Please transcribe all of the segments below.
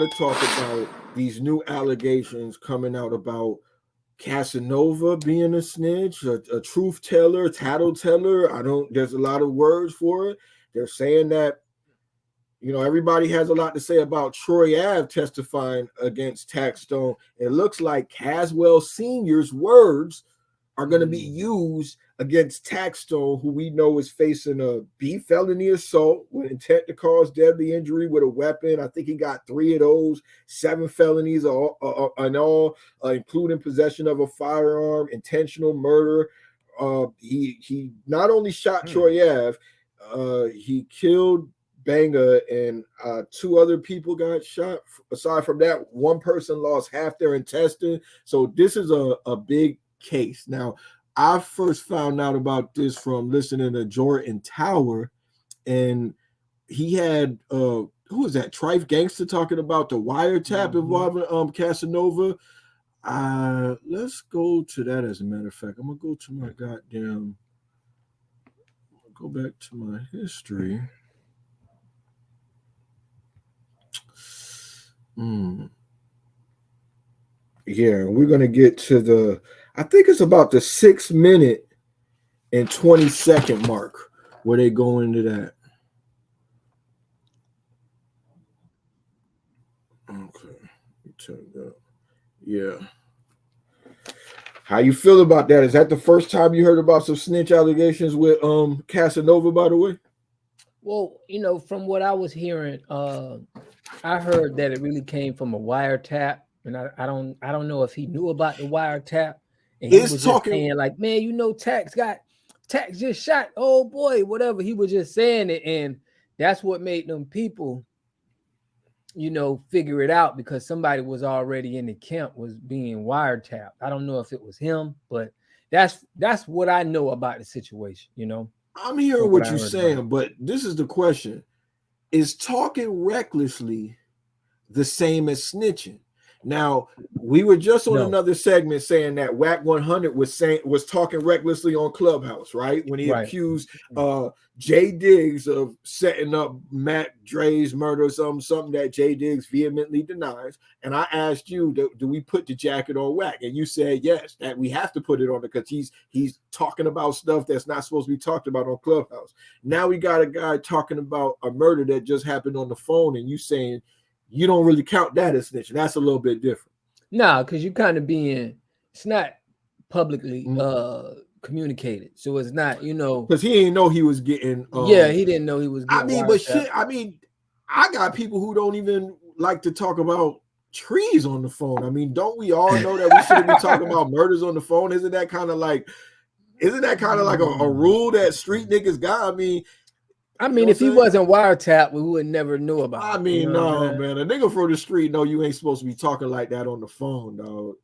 of talk about these new allegations coming out about Casanova being a snitch, a truth teller, tattleteller. There's a lot of words for it. They're saying that, everybody has a lot to say about Troy Ave testifying against Taxstone. It looks like Caswell Sr.'s words are going to be used against Taxstone, who we know is facing a B felony assault with intent to cause deadly injury with a weapon. I think he got 3 of those, 7 felonies in all, including possession of a firearm, intentional murder. He not only shot Troy Ave, he killed Banga, and 2 other people got shot. Aside from that, 1 person lost half their intestine. So this is a big case. Now, I first found out about this from listening to Jordan Tower, and he had who was that? Trife Gangster talking about the wiretap involving Casanova. Let's go to that. As a matter of fact, I'm gonna go to my go back to my history. Yeah, we're gonna get to I think it's about the 6-minute and 20-second mark where they go into that. Okay, yeah. How you feel about that? Is that the first time you heard about some snitch allegations with Casanova, by the way? Well, from what I was hearing, I heard that it really came from a wiretap, and I don't know if he knew about the wiretap, and he was just saying like, man, Tax just shot, oh boy, whatever. He was just saying it, and that's what made them people, figure it out, because somebody was already in the camp was being wiretapped. I don't know if it was him, but that's what I know about the situation. I'm hearing what you're saying, but this is the question. Is talking recklessly the same as snitching? Now, we were just on another segment saying that Whack 100 was talking recklessly on Clubhouse, right? When he accused Jay Diggs of setting up Matt Dre's murder or something that Jay Diggs vehemently denies. And I asked you, do we put the jacket on Whack? And you said yes, that we have to put it on because he's talking about stuff that's not supposed to be talked about on Clubhouse. Now we got a guy talking about a murder that just happened on the phone, and you saying you don't really count that as snitching. That's a little bit different. Nah, because you're kind of it's not publicly communicated. So it's not, because he didn't know he was getting. He didn't know he was getting. I got people who don't even like to talk about trees on the phone. Don't we all know that we shouldn't be talking about murders on the phone? Isn't that kind of like a rule that street niggas got? If he wasn't wiretapped, we would never know about it. No, man. A nigga from the street know you ain't supposed to be talking like that on the phone, dog.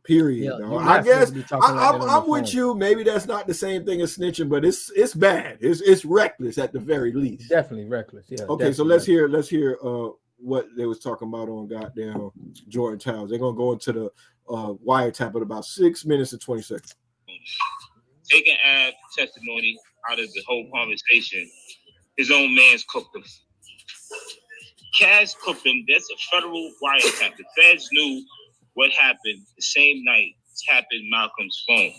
Period, dog. I guess I'm with you. Maybe that's not the same thing as snitching, but it's bad. It's reckless at the very least. Definitely reckless. Yeah. Okay, so let's hear what they was talking about on goddamn Jordan Towers. They're gonna go into the wiretap at about 6 minutes and 20 seconds. Taking Ab testimony out of the whole conversation, his own man's cooked him. Cas cooked him. That's a federal wiretap. The feds knew what happened the same night tapping Malcolm's phone.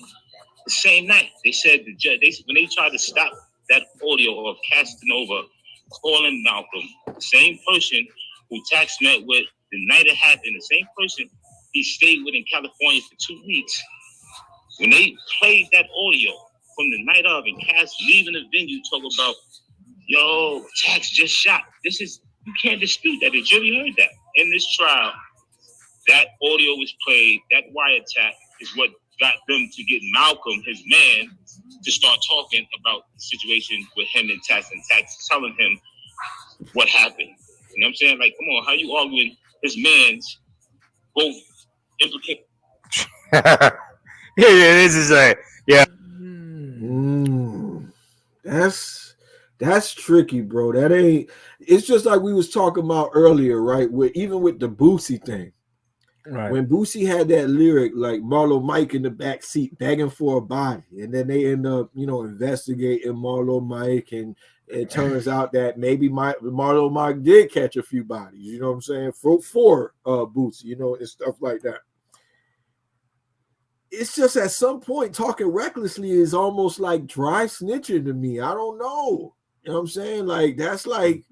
The same night. They said the judge, when they tried to stop that audio of Casanova calling Malcolm, the same person who Tax met with the night it happened, the same person he stayed with in California for 2 weeks. When they played that audio from the night of and Cass leaving the venue, talk about, yo, Tax just shot. You can't dispute that. The jury heard that. In this trial, that audio was played. That wiretap is what got them to get Malcolm, his man, to start talking about the situation with him and Tax telling him what happened. You know what I'm saying? Like, come on, how you arguing his man's both implicated? This is That's tricky, bro. That ain't. It's just like we was talking about earlier, right? Even with the Boosie thing, Right. When Boosie had that lyric, like Marlo Mike in the back seat begging for a body, and then they end up, investigating Marlo Mike, and it turns out that maybe Marlo Mike did catch a few bodies. You know what I'm saying? For Boosie, and stuff like that. It's just at some point talking recklessly is almost like dry snitching to me. I don't know. You know what I'm saying? Like that's like.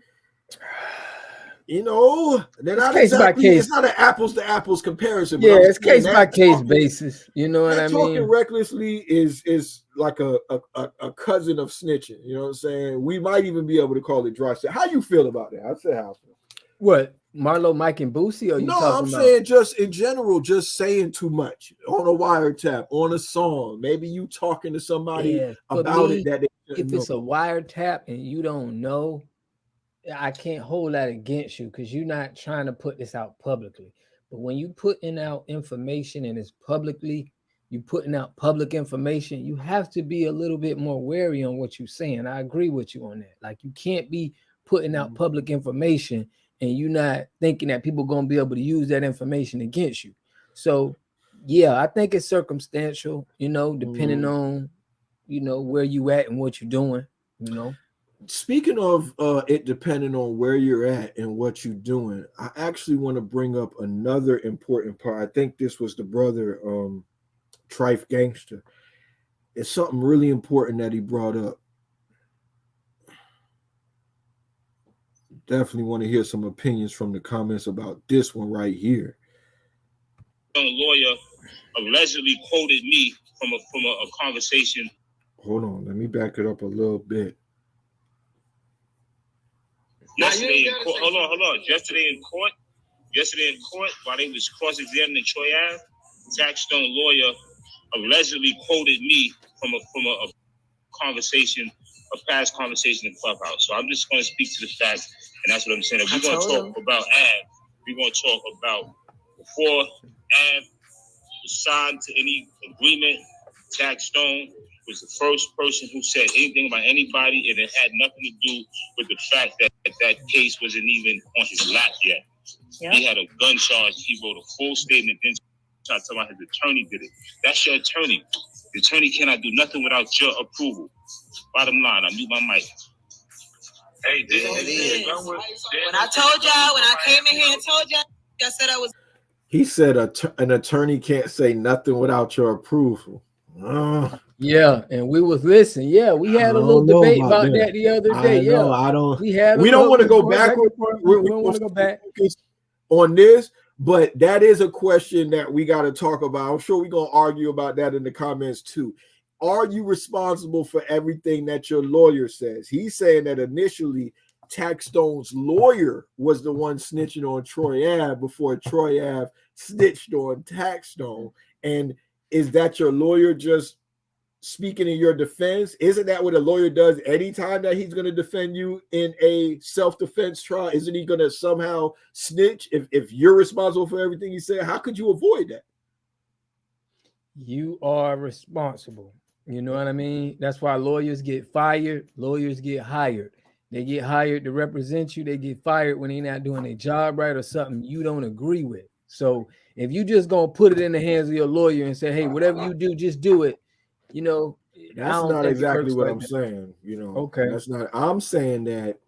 They're not exactly. It's not an apples to apples comparison. Yeah, it's case by case basis. You know what I mean? Talking recklessly is like a cousin of snitching. You know what I'm saying? We might even be able to call it dry snitching. How you feel about that? I'd say how I feel. What, Marlo, Mike, and Boosie? Or I'm saying just in general, just saying too much on a wiretap, on a song. Maybe you talking to somebody about it that if it's a wiretap and you don't know. I can't hold that against you because you're not trying to put this out publicly. But when you putting out information and it's publicly, you putting out public information, you have to be a little bit more wary on what you're saying. I agree with you on that. Like you can't be putting out public information and you're not thinking that people are going to be able to use that information against you. So yeah, I think it's circumstantial, depending on, where you at and what you're doing, Speaking of it depending on where you're at and what you're doing, I actually want to bring up another important part. I think this was the brother Trife Gangster. It's something really important that he brought up. Definitely want to hear some opinions from the comments about this one right here. A lawyer allegedly quoted me from a conversation. Hold on, let me back it up a little bit. Yesterday in court, hold on. Yesterday in court, while they was cross-examining Troy Ave, Taxstone lawyer allegedly quoted me from a conversation, a past conversation in Clubhouse. So I'm just going to speak to the facts, and that's what I'm saying. If we're going to talk about Ave, we're going to talk about before Ave was signed to any agreement. Taxstone was the first person who said anything about anybody, and it had nothing to do with the fact that that case wasn't even on his lap yet. Yep. He had a gun charge. He wrote a full statement. Then tried to tell about his attorney did it. That's your attorney. The attorney cannot do nothing without your approval. Bottom line, I mute my mic. Hey, when I told y'all, when I came in here and told y'all, I said I was. He said an attorney can't say nothing without your approval. Yeah, and we was listening. Yeah, we had a little debate about that the other day. We don't want to go backward. We don't want to go back on this, but that is a question that we got to talk about. I'm sure we're gonna argue about that in the comments too. Are you responsible for everything that your lawyer says? He's saying that initially Taxstone's lawyer was the one snitching on Troy Ave before Troy Ave snitched on Taxstone. And is that your lawyer just speaking in your defense? Isn't that what a lawyer does anytime that he's going to defend you in a self-defense trial? Isn't he going to somehow snitch if you're responsible for everything you say? How could you avoid that? You are responsible. You know what I mean? That's why lawyers get fired. Lawyers get hired. They get hired to represent you. They get fired when they're not doing their job right or something you don't agree with. So if you just going to put it in the hands of your lawyer and say, hey, whatever you do, just do it. That's not exactly what I'm saying. Okay. That's not. I'm saying that.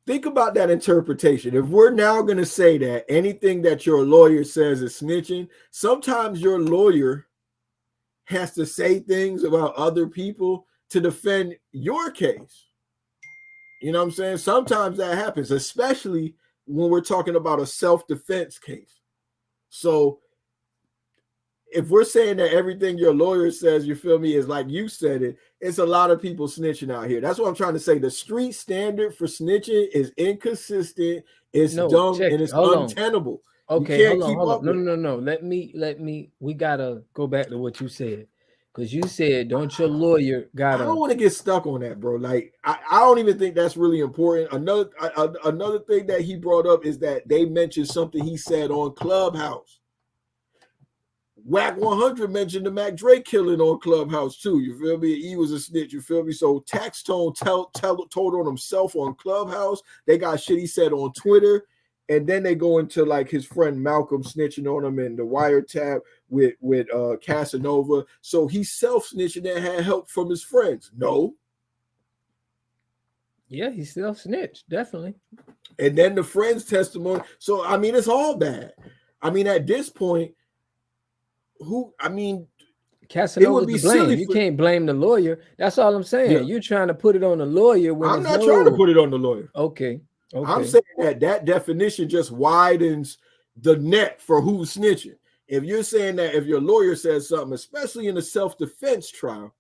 Think about that interpretation. If we're now going to say that anything that your lawyer says is snitching, sometimes your lawyer has to say things about other people to defend your case. You know what I'm saying? Sometimes that happens, especially when we're talking about a self-defense case. So if we're saying that everything your lawyer says, you feel me, is like you said it, it's a lot of people snitching out here. That's what I'm trying to say. The street standard for snitching is inconsistent, it's dumb, and it's untenable. Okay, hold on. No. Let me, we gotta go back to what you said. Because you said, don't your lawyer gotta. I don't want to get stuck on that, bro. Like, I don't even think that's really important. Another thing that he brought up is that they mentioned something he said on Clubhouse. Whack 100 mentioned the Mac Drake killing on Clubhouse too. You feel me? He was a snitch. You feel me? So Taxstone told on himself on Clubhouse. They got shit he said on Twitter. And then they go into like his friend Malcolm snitching on him and the wiretap with Casanova. So he's self-snitching and had help from his friends. No. Yeah, he self-snitched, definitely. And then the friend's testimony. So I mean, it's all bad. I mean, at this point, Casanova would be blamed. You can't blame the lawyer. That's all I'm saying. Yeah. You're trying to put it on the lawyer when I'm not trying to put it on the lawyer. Okay. I'm saying that definition just widens the net for who's snitching. If you're saying that if your lawyer says something, especially in a self-defense trial,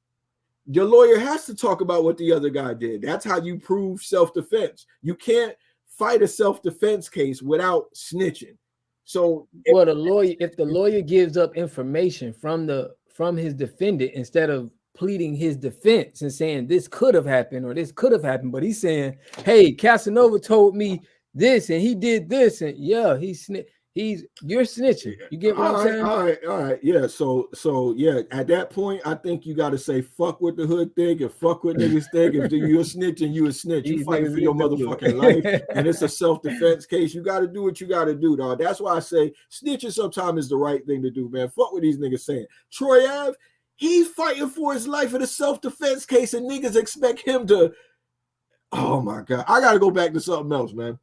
your lawyer has to talk about what the other guy did. That's how you prove self-defense. You can't fight a self-defense case without snitching. So if the lawyer gives up information from his defendant instead of pleading his defense and saying this could have happened or this could have happened, but he's saying, hey, Casanova told me this and he did this, and yeah, you're snitching. You get what I'm saying? All right. Yeah. So yeah, at that point, I think you got to say fuck what the hood think and fuck what niggas think. If you're snitching, you a snitch. You fighting for your motherfucking life, and it's a self-defense case. You got to do what you got to do, dog. That's why I say snitching sometimes is the right thing to do, man. Fuck what these niggas saying. Troy Ave, he's fighting for his life in a self-defense case, and niggas expect him to. Oh my God, I got to go back to something else, man.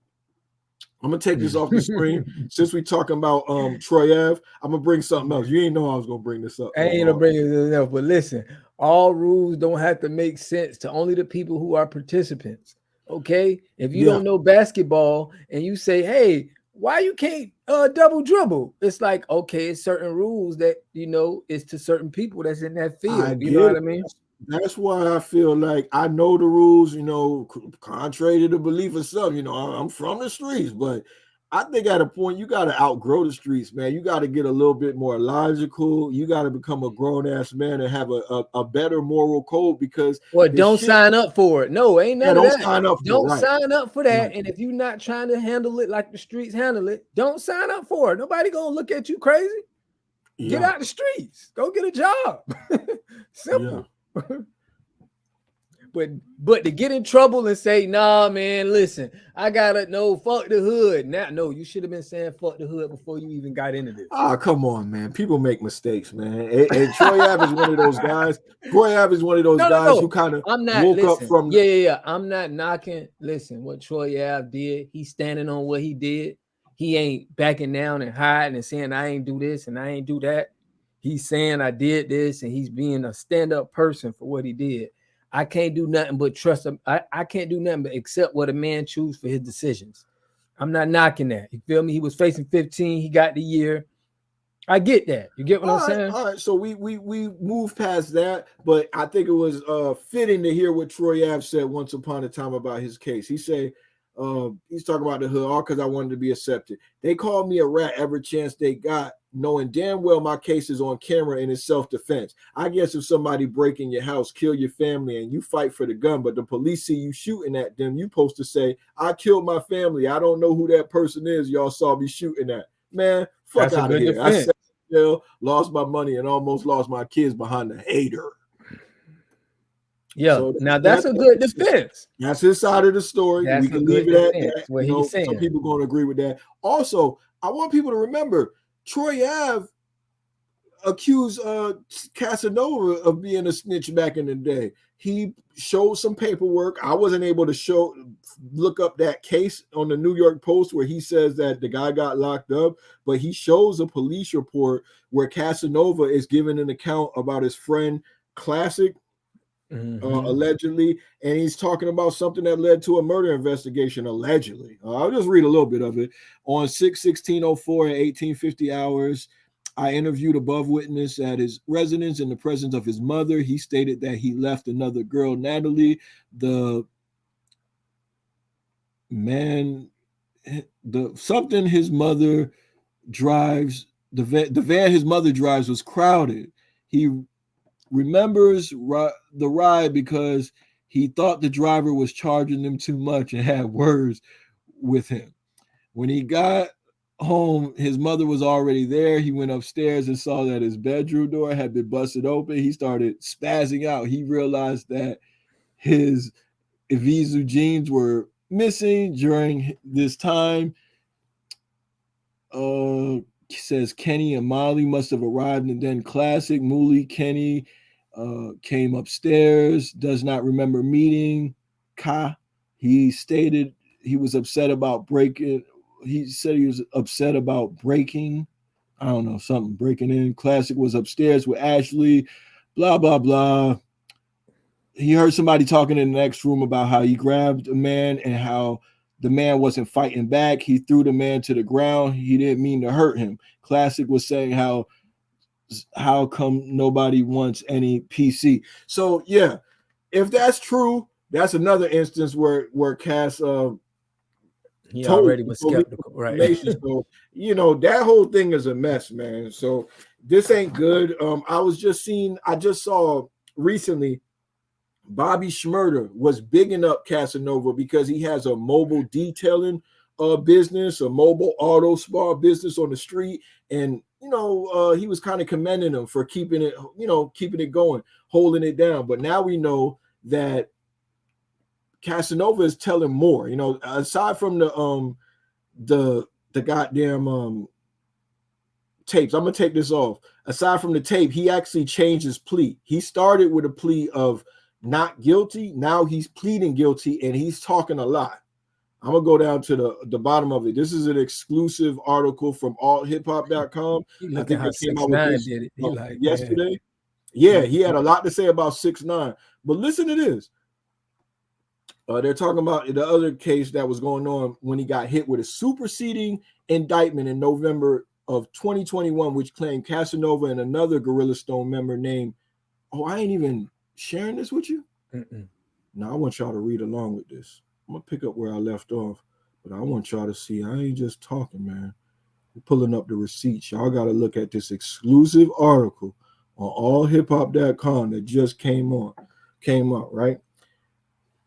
I'm gonna take this off the screen. Since we talking about Troy Ave, I'm gonna bring something else. You ain't know I was gonna bring this up. I ain't gonna bring it else, but listen, all rules don't have to make sense to only the people who are participants. Okay, if you don't know basketball and you say, "Hey, why you can't double dribble?" It's like, okay, it's certain rules that it's to certain people that's in that field. You know what I mean? That's why I feel like I know the rules, contrary to the belief of some, I'm from the streets, but I think at a point you got to outgrow the streets, man. You got to get a little bit more logical. You got to become a grown-ass man and have a better moral code because don't sign up for it. No, ain't none of that. Sign up don't sign up for that. Right. And if you're not trying to handle it like the streets handle it, don't sign up for it. Nobody gonna look at you crazy. Yeah. Get out the streets. Go get a job. Simple. Yeah. But to get in trouble and say, nah, man, listen, I gotta know, fuck the hood. Now, no, you should have been saying fuck the hood before you even got into this. Oh, come on, man. People make mistakes, man. And Troy Ave is one of those guys. Troy Ave is one of those guys who kind of woke up from. Yeah. I'm not knocking. Listen, what Troy Ave did, he's standing on what he did. He ain't backing down and hiding and saying I ain't do this and I ain't do that. He's saying I did this, and he's being a stand-up person for what he did. I can't do nothing but trust him. I can't do nothing but accept what a man chooses for his decisions. I'm not knocking that. You feel me? He was facing 15. He got the year. I get that. You get what I'm saying? All right. So we moved past that, but I think it was fitting to hear what Troy Ave said once upon a time about his case. He said, he's talking about the hood, all because I wanted to be accepted. They called me a rat every chance they got, knowing damn well my case is on camera and it's self-defense. I guess if somebody break in your house, kill your family, and you fight for the gun, but the police see you shooting at them, you supposed to say, I killed my family. I don't know who that person is y'all saw me shooting at. Man, fuck out of here. Defense. I said, lost my money and almost lost my kids behind a hater. Yeah, so now that's a good defense. That's his side of the story. That's we can leave it at that. What he's saying. Some people going to agree with that. Also, I want people to remember Troy Ave accused Casanova of being a snitch back in the day. He showed some paperwork. I wasn't able to look up that case on the New York Post where he says that the guy got locked up, but he shows a police report where Casanova is giving an account about his friend Classic. Allegedly, and he's talking about something that led to a murder investigation, allegedly. I'll just read a little bit of it. On 6/16/04 at 1850 hours, I interviewed above witness at his residence in the presence of his mother. He stated that he left another girl, Natalie. The van his mother drives was crowded. He remembers the ride because he thought the driver was charging them too much and had words with him. When he got home, his mother was already there. He went upstairs and saw that his bedroom door had been busted open. He started spazzing out. He realized that his Evisu jeans were missing during this time. Says Kenny and Molly must have arrived and then classic. Mooly Kenny came upstairs, does not remember meeting Ka. He stated he was upset about breaking. He said he was upset about breaking. I don't know, something breaking in. Classic was upstairs with Ashley, blah, blah, blah. He heard somebody talking in the next room about how he grabbed a man and how the man wasn't fighting back. He threw the man to the ground. He didn't mean to hurt him. Classic was saying how come nobody wants any PC. So yeah, if that's true, that's another instance where Cass he already was skeptical, right? So that whole thing is a mess, man. So this ain't good. I just saw recently Bobby Schmurder was bigging up Casanova because he has a mobile detailing business, a mobile auto spa business on the street, and he was kind of commending him for keeping it going, holding it down. But now we know that Casanova is telling more. Aside from the goddamn tapes. I'm gonna take this off. Aside from the tape, he actually changed his plea. He started with a plea of not guilty. Now he's pleading guilty, and he's talking a lot. I'm gonna go down to the bottom of it. This is an exclusive article from allhiphop.com. I think they came out with this yesterday. Yeah, he had a lot to say about 6ix9ine. But listen to this. They're talking about the other case that was going on when he got hit with a superseding indictment in November of 2021, which claimed Casanova and another Gorilla Stone member named, I ain't even sharing this with you? Now I want y'all to read along with this. I'm going to pick up where I left off, but I want y'all to see. I ain't just talking, man. We're pulling up the receipts. Y'all got to look at this exclusive article on allhiphop.com that just came up, right?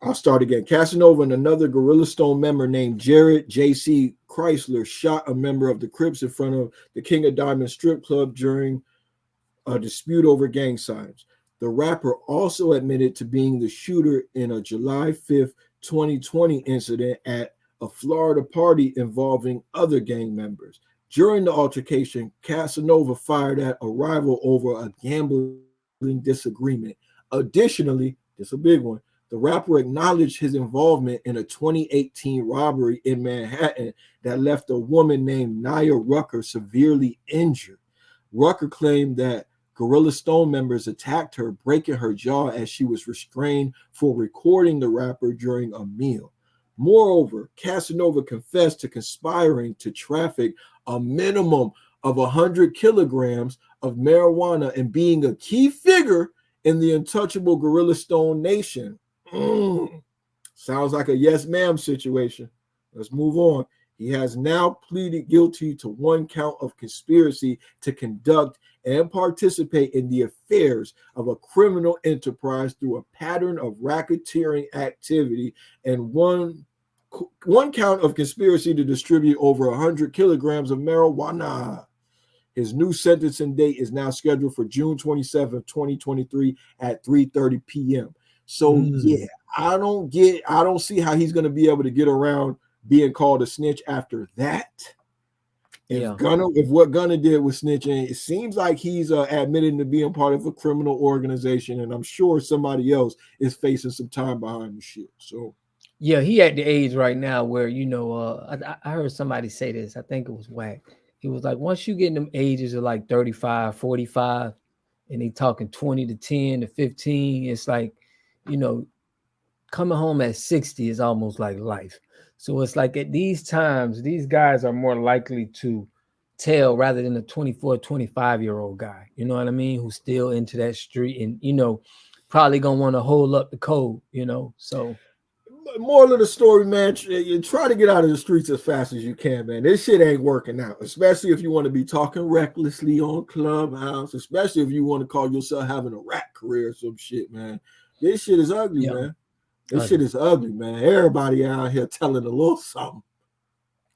I'll start again. Casanova and another Gorilla Stone member named Jared J.C. Chrysler shot a member of the Crips in front of the King of Diamonds strip club during a dispute over gang signs. The rapper also admitted to being the shooter in a July 5th, 2020 incident at a Florida party involving other gang members. During the altercation, Casanova fired at a rival over a gambling disagreement. Additionally, this is a big one, the rapper acknowledged his involvement in a 2018 robbery in Manhattan that left a woman named Naya Rucker severely injured. Rucker claimed that Gorilla Stone members attacked her, breaking her jaw as she was restrained for recording the rapper during a meal. Moreover, Casanova confessed to conspiring to traffic a minimum of 100 kilograms of marijuana and being a key figure in the untouchable Gorilla Stone Nation. Sounds like a yes ma'am situation. Let's move on. He has now pleaded guilty to one count of conspiracy to conduct and participate in the affairs of a criminal enterprise through a pattern of racketeering activity and one count of conspiracy to distribute over 100 kilograms of marijuana. His new sentencing date is now scheduled for June 27th, 2023 at 3:30 p.m. So yeah, I don't see how he's going to be able to get around being called a snitch after that. If what Gunna did with snitching, it seems like he's admitting to being part of a criminal organization, and I'm sure somebody else is facing some time behind the shit. So yeah, he at the age right now where I heard somebody say this. I think it was Wack. He was like, once you get in them ages of like 35, 45, and they talking 20 to 10 to 15, it's like, coming home at 60 is almost like life. So it's like at these times, these guys are more likely to tell rather than a 24, 25-year-old guy, you know what I mean, who's still into that street and, probably going to want to hold up the code, so. Moral of the story, man, you try to get out of the streets as fast as you can, man. This shit ain't working out, especially if you want to be talking recklessly on Clubhouse, especially if you want to call yourself having a rap career or some shit, man. This shit is ugly, man. This shit is ugly, man. Everybody out here telling a little something.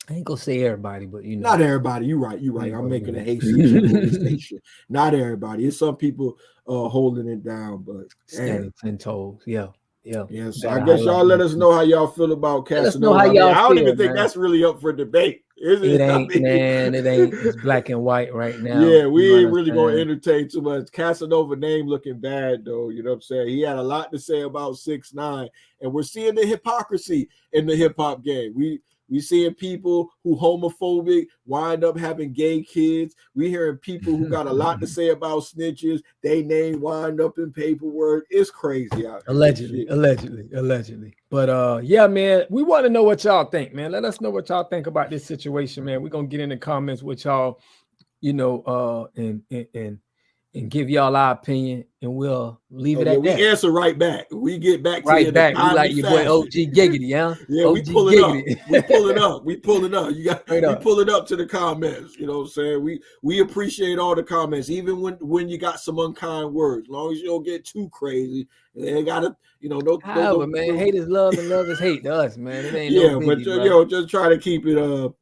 I ain't gonna say everybody, but not everybody. You're right. I'm making a hasty generalization. Not everybody. It's some people holding it down, but standing 10 toes. Yeah. So I guess y'all let us know how y'all feel about Casanova. I don't even think that's really up for debate. It ain't, man. It ain't. It's black and white right now. Yeah, we ain't really gonna entertain too much. Casanova name looking bad though. You know what I'm saying? He had a lot to say about 6ix9ine, and we're seeing the hypocrisy in the hip hop game. We seeing people who homophobic wind up having gay kids. We hearing people who got a lot to say about snitches. They name wind up in paperwork. It's crazy out there. Allegedly. But yeah, man, we want to know what y'all think, man. Let us know what y'all think about this situation, man. We're gonna get in the comments with y'all, you know, and give y'all our opinion, and we'll leave it at that. We answer right back. We get back to right back. We like your boy OG Giggity, huh? Yeah, OG we pull it up. We pull it up. We pull it up. We pull it up to the comments. You know what I'm saying? We appreciate all the comments, even when you got some unkind words. As long as you don't get too crazy, they gotta, you know, no. Man, hate is love and love is hate to us, man. It ain't yeah, no biggie, but you know, just try to keep it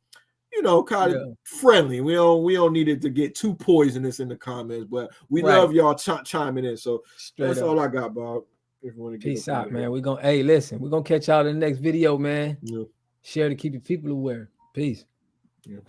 you know, kind of friendly. We don't need it to get too poisonous in the comments, but we love y'all chiming in. So that's all I got, Bob. If you want to peace out, man. We're gonna catch y'all in the next video, man. Yeah. Share to keep the people aware. Peace. Yeah.